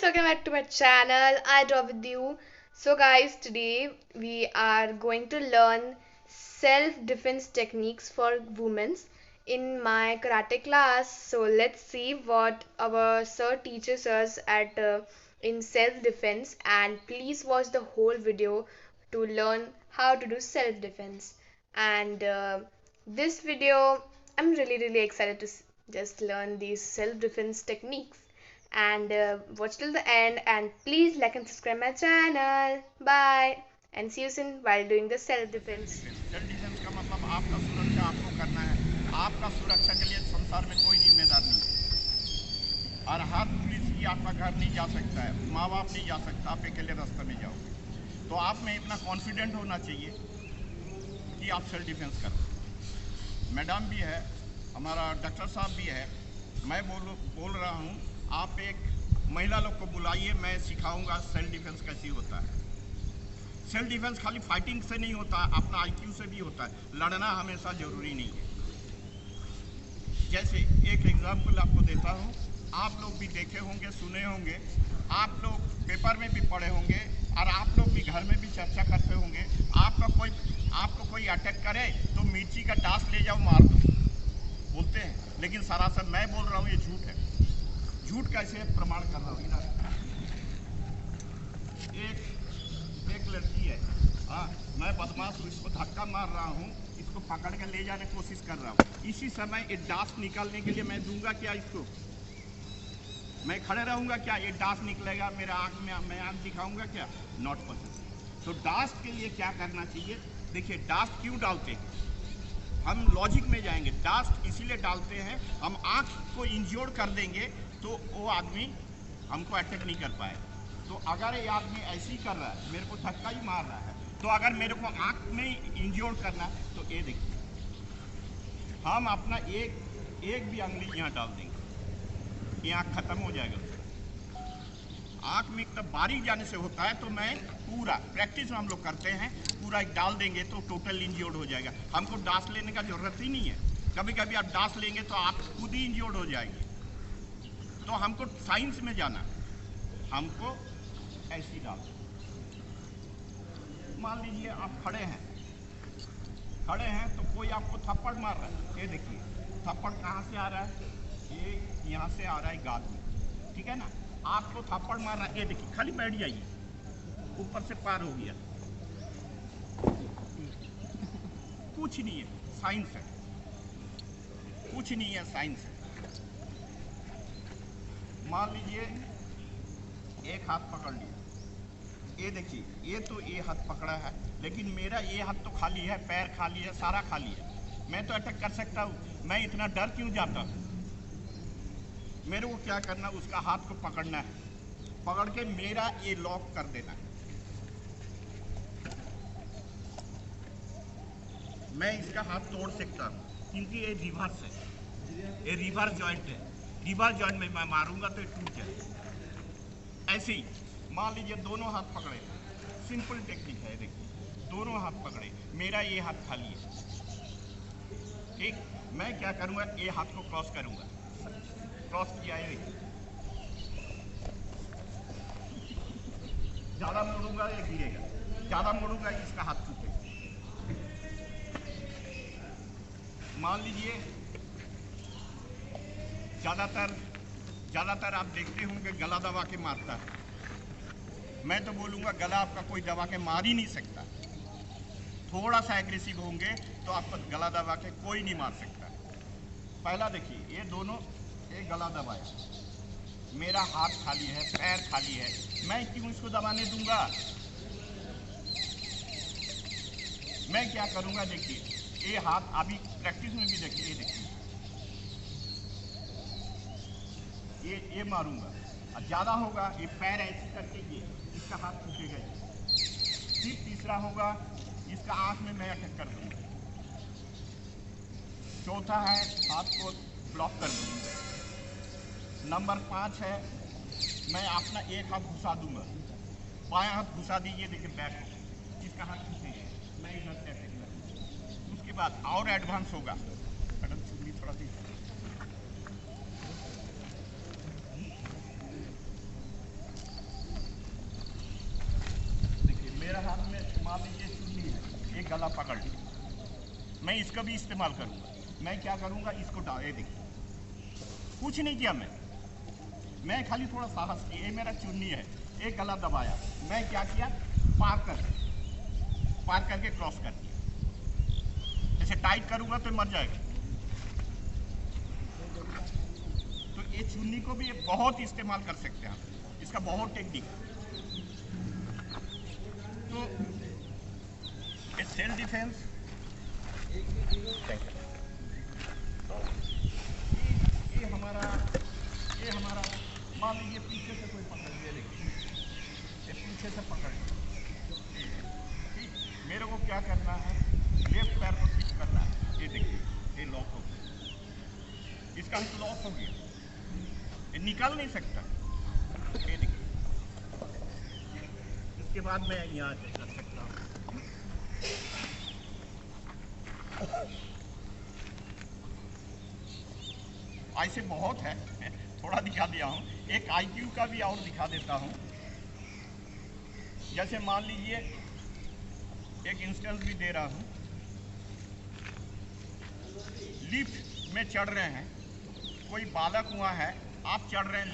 welcome back to my channel. I draw with you. So guys, today we are going to learn self-defense techniques for women in my karate class. So let's see what our sir teaches us at in self-defense, and please watch the whole video to learn how to do self-defense. And this video, I'm really excited to just learn these self-defense techniques, and watch till the end, and please like and subscribe my channel. Bye, and see you soon while doing the self defense. Self defence का मतलब आपका सुरक्षा आपको करना है। आपका सुरक्षा के लिए संसार में कोई जिम्मेदार नहीं है। और हाथ पुलिस ही आपका घर नहीं जा सकता है, माँ बाप नहीं जा सकता, आप अकेले रास्ते में जाओगे। तो आप में इतना कॉन्फिडेंट होना चाहिए कि आप सेल्फ डिफेंस करें। मैडम भी है, हमारा डॉक्टर साहब भी है, मैं बोल रहा हूँ, आप एक महिला लोग को बुलाइए, मैं सिखाऊंगा सेल्फ डिफेंस कैसे होता है। सेल्फ डिफेंस खाली फाइटिंग से नहीं होता, अपना आईक्यू से भी होता है। लड़ना हमेशा जरूरी नहीं है। जैसे एक एग्जांपल आपको देता हूँ, आप लोग भी देखे होंगे, सुने होंगे, आप लोग पेपर में भी पढ़े होंगे, और आप लोग भी घर में भी चर्चा करते होंगे। आपको कोई अटैक करे तो मिर्ची का टास ले जाओ, मार दो, बोलते हैं। लेकिन सरासर मैं बोल रहा हूँ ये झूठ है। झूठ कैसे प्रमाण कर रहा हूँ? एक लड़की है, हाँ, मैं बदमाश हूँ, इसको धक्का मार रहा हूँ, इसको पकड़ के ले जाने की कोशिश कर रहा हूँ। इसी समय ये डांस निकालने के लिए मैं दूंगा क्या इसको? मैं खड़े रहूंगा क्या? ये डांस निकलेगा मेरा आँख में, मैं आँख दिखाऊंगा क्या? Not possible. तो डांस के लिए क्या करना चाहिए? देखिए, डांस क्यों डालते हैं, हम लॉजिक में जाएंगे। डास्ट इसीलिए डालते हैं, हम आँख को इंज्योर कर देंगे तो वो आदमी हमको अटैक नहीं कर पाए। तो अगर ये आदमी ऐसे ही कर रहा है, मेरे को धक्का ही मार रहा है, तो अगर मेरे को आँख में इंज्योर करना है तो ये देखिए, हम अपना एक भी अंगुली यहाँ डाल देंगे, ये आँख खत्म हो जाएगा। आँख में तब बारीक जाने से होता है, तो मैं पूरा प्रैक्टिस में हम लोग करते हैं, पूरा एक डाल देंगे तो टोटल इंज्योर्ड हो जाएगा। हमको डांस लेने का जरूरत ही नहीं है। कभी कभी आप डांस लेंगे तो आप खुद ही इंज्योर्ड हो जाएंगे। तो हमको साइंस में जाना, हमको ऐसी डाल। मान लीजिए आप खड़े हैं तो कोई आपको थप्पड़ मार रहा है, ये देखिए थप्पड़ कहाँ से आ रहा है? ये यहाँ से आ रहा है गाल में, ठीक है ना? आपको थप्पड़ मार रहा है, ये देखिए, खाली बैठ जाइए, ऊपर से पार हो गया, कुछ नहीं है, साइंस है, कुछ नहीं है, साइंस है। मान लीजिए एक हाथ पकड़ लिया, ये देखिए, ये हाथ पकड़ा है, लेकिन मेरा ये हाथ तो खाली है, पैर खाली है, सारा खाली है। मैं तो अटैक कर सकता हूँ, मैं इतना डर क्यों जाता हूँ? मेरे को क्या करना, उसका हाथ को पकड़ना है, पकड़ के मेरा ये लॉक कर देना है। मैं इसका हाथ तोड़ सकता हूँ क्योंकि ये रिवर्स है, ये रिवर्स जॉइंट है। रिवर्स जॉइंट में मैं मारूंगा तो ये टूट जाए। ऐसे ही मान लीजिए दोनों हाथ पकड़े, सिंपल टेक्निक है, देखिए, दोनों हाथ पकड़े, मेरा ये हाथ खाली है, ठीक। मैं क्या करूँगा, ये हाथ को क्रॉस करूँगा, क्रॉस किया है, ज़्यादा मोड़ूंगा ये गिरेगा, ज़्यादा मोड़ूंगा इसका हाथ टूटेगा। मान लीजिए ज़्यादातर आप देखते होंगे गला दबा के मारता है। मैं तो बोलूँगा गला आपका कोई दबा के मार ही नहीं सकता। थोड़ा सा एग्रेसिव होंगे तो आपको गला दबा के कोई नहीं मार सकता। पहला देखिए, ये दोनों, एक गला दबाया, मेरा हाथ खाली है, पैर खाली है, मैं क्यों इसको दबाने दूंगा? मैं क्या करूँगा, देखिए, ये हाथ अभी प्रैक्टिस में भी देखिए, ये देखिए, ये मारूंगा, और ज़्यादा होगा ये पैर ऐसे करके ये इसका हाथ टूटेगा। फिर तीसरा होगा, इसका आँख में मैं अटैक कर दूँगा। चौथा है, हाथ को ब्लॉक कर दूँगा। नंबर 5 है, मैं अपना एक हाथ घुसा दूँगा, बायां हाथ घुसा दीजिए, देखिए बैक हो, इसका हाथ टूटेगा, मैं इधर से अटैक करूँगा। उसके बाद और एडवांस होगा, मैडम चुगली थोड़ा सी, गला पकड़ लिया। मैं इसका भी इस्तेमाल करूंगा। मैं क्या करूंगा, इसको डाले, देखिए कुछ नहीं किया मैं खाली थोड़ा साहस किया। ये मेरा चुन्नी है, एक गला दबाया, मैं क्या किया, पार करके क्रॉस कर दिया। जैसे टाइट करूंगा तो मर जाएगा। तो ये चुन्नी को भी बहुत इस्तेमाल कर सकते हैं आप, इसका बहुत टेक्निक। तो ये सेल्फ डिफेंस, तो ये हमारा मान लीजिए पीछे से कोई पकड़ लिया, देखिए ये पीछे से पकड़ लिया, ठीक। मेरे को क्या करना है, लेफ्ट पैर को फिक्स करना है। ये देखिए ये लॉक हो गया, इसका हाथ लॉक हो गया, ये निकल नहीं सकता। ये देखिए, इसके बाद मैं यहाँ कर सकता हूँ। ऐसे बहुत है, थोड़ा दिखा दिया हूँ। एक आईक्यू का भी और दिखा देता हूँ। जैसे मान लीजिए एक इंस्टेंस भी दे रहा हूँ, लिफ्ट में चढ़ रहे हैं, कोई बालक हुआ है, आप चढ़ रहे हैं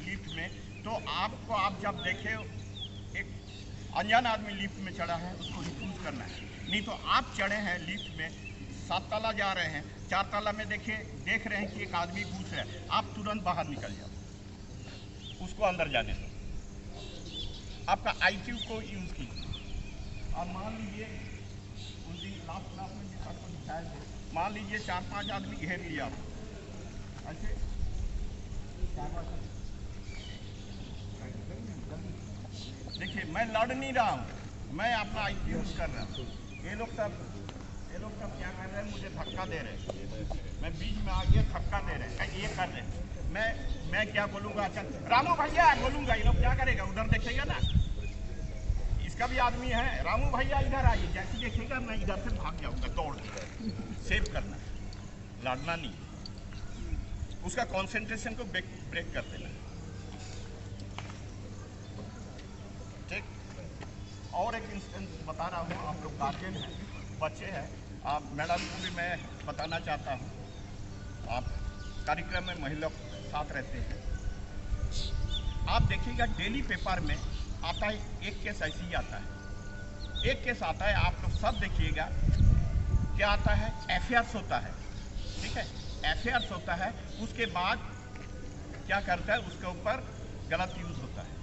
लिफ्ट में, तो आपको, आप जब देखे एक अनजान आदमी लिफ्ट में चढ़ा है, उसको रिफ्यूज करना है। नहीं तो आप चढ़े हैं लिफ्ट में, 7 ताला जा रहे हैं, 4 ताला में देख रहे हैं कि एक आदमी घुस रहा है, आप तुरंत बाहर निकल जाओ, उसको अंदर जाने दो। आपका आईक्यू को यूज कीजिए। और मान लीजिए उस दिन लास्ट क्लास में भी आपको दिखाया थे, मान लीजिए 4-5 आदमी घेर लिया, ऐसे देखिए मैं लड़ नहीं रहा हूँ, मैं अपना आईक्यू यूज कर रहा हूँ। ये लोग सब क्या कर रहे हैं, मुझे धक्का दे रहे हैं, मैं बीच में आ गया, धक्का दे रहे हैं, ये कर रहे हैं। मैं क्या बोलूँगा, अच्छा रामू भैया बोलूँगा, ये लोग क्या करेगा, उधर देखेगा ना, इसका भी आदमी है, रामू भैया इधर आइए, जैसे देखेगा मैं इधर से भाग जाऊँगा दौड़ के। सेव करना, लड़ना नहीं, उसका कंसंट्रेशन को ब्रेक कर देना, ठीक। और एक इंस्टेंस बता रहा हूँ, आप लोग गार्जियन हैं, बच्चे हैं, आप मैडम को भी मैं बताना चाहता हूँ, आप कार्यक्रम में महिला साथ रहते हैं, आप देखिएगा डेली पेपर में आता है, एक केस ऐसे ही आता है, एक केस आता है, आप लोग सब देखिएगा क्या आता है, एफआईआर होता है, ठीक है, एफआईआर होता है, उसके बाद क्या करता है, उसके ऊपर गलत यूज होता है।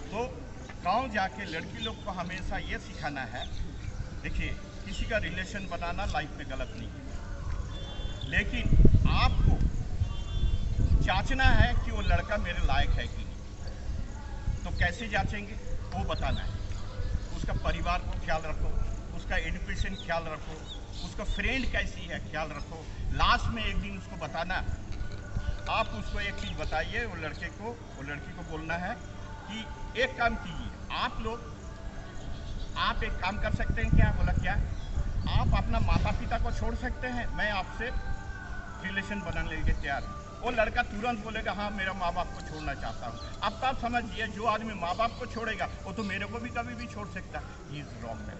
तो गांव जाके लड़की लोग को हमेशा ये सिखाना है, देखिए किसी का रिलेशन बनाना लाइफ में गलत नहीं है, लेकिन आपको जांचना है कि वो लड़का मेरे लायक है कि नहीं। तो कैसे जांचेंगे वो बताना है, उसका परिवार को ख्याल रखो, उसका एजुकेशन ख्याल रखो, उसका फ्रेंड कैसी है ख्याल रखो। लास्ट में एक दिन उसको बताना, आप उसको एक चीज़ बताइए, वो लड़के को, वो लड़की को बोलना है कि एक काम कीजिए, आप एक काम कर सकते हैं, क्या बोला, क्या आप अपना माता पिता को छोड़ सकते हैं, मैं आपसे रिलेशन बनाने के लिए तैयार हूँ। वो लड़का तुरंत बोलेगा हाँ मेरा माँ बाप को छोड़ना चाहता हूँ। अब आप समझिए, जो आदमी माँ बाप को छोड़ेगा वो तो मेरे को भी कभी भी छोड़ सकता है। He is wrong man.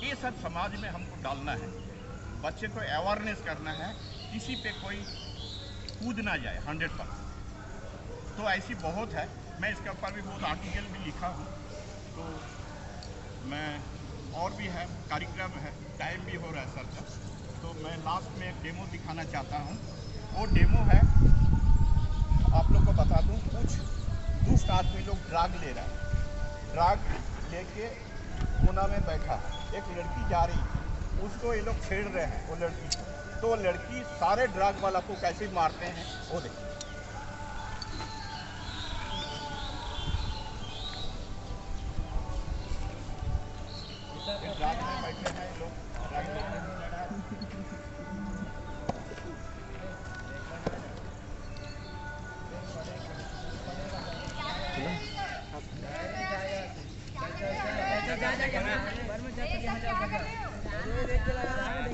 ये सब समाज में हमको डालना है, बच्चे को अवेयरनेस करना है, किसी पे कोई कूद ना जाए 100%। तो ऐसी बहुत है, मैं इसके ऊपर भी बहुत आर्टिकल भी लिखा हूँ। तो मैं और भी है, कार्यक्रम है, टाइम भी हो रहा है सर का, तो मैं लास्ट में एक डेमो दिखाना चाहता हूँ। वो डेमो है, आप लोग को बता दूँ, कुछ दुष्ट आदमी लोग ड्रग ले रहा है, ड्रग लेके कोना में बैठा, एक लड़की जा रही, उसको ये लोग छेड़ रहे हैं वो लड़की को, तो लड़की सारे ड्रग वाला को कैसे मारते हैं वो देखिए। ड्रग में बैठे हैं लोग, ड्रग लेते हैं।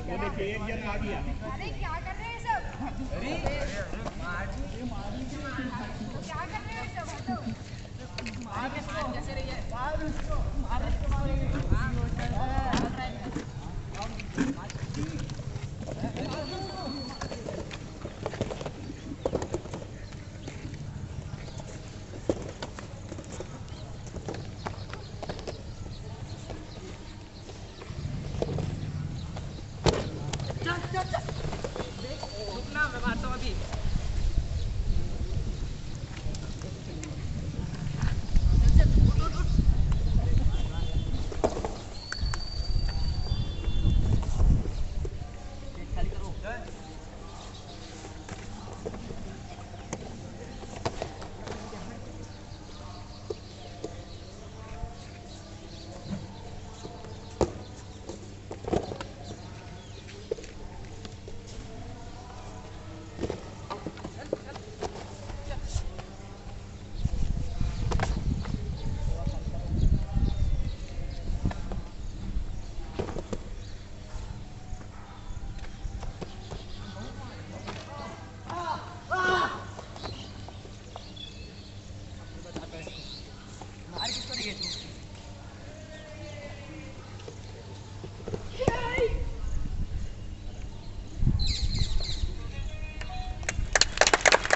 वो देखिए एक जन आ गया। अरे क्या कर रहे हैं सब?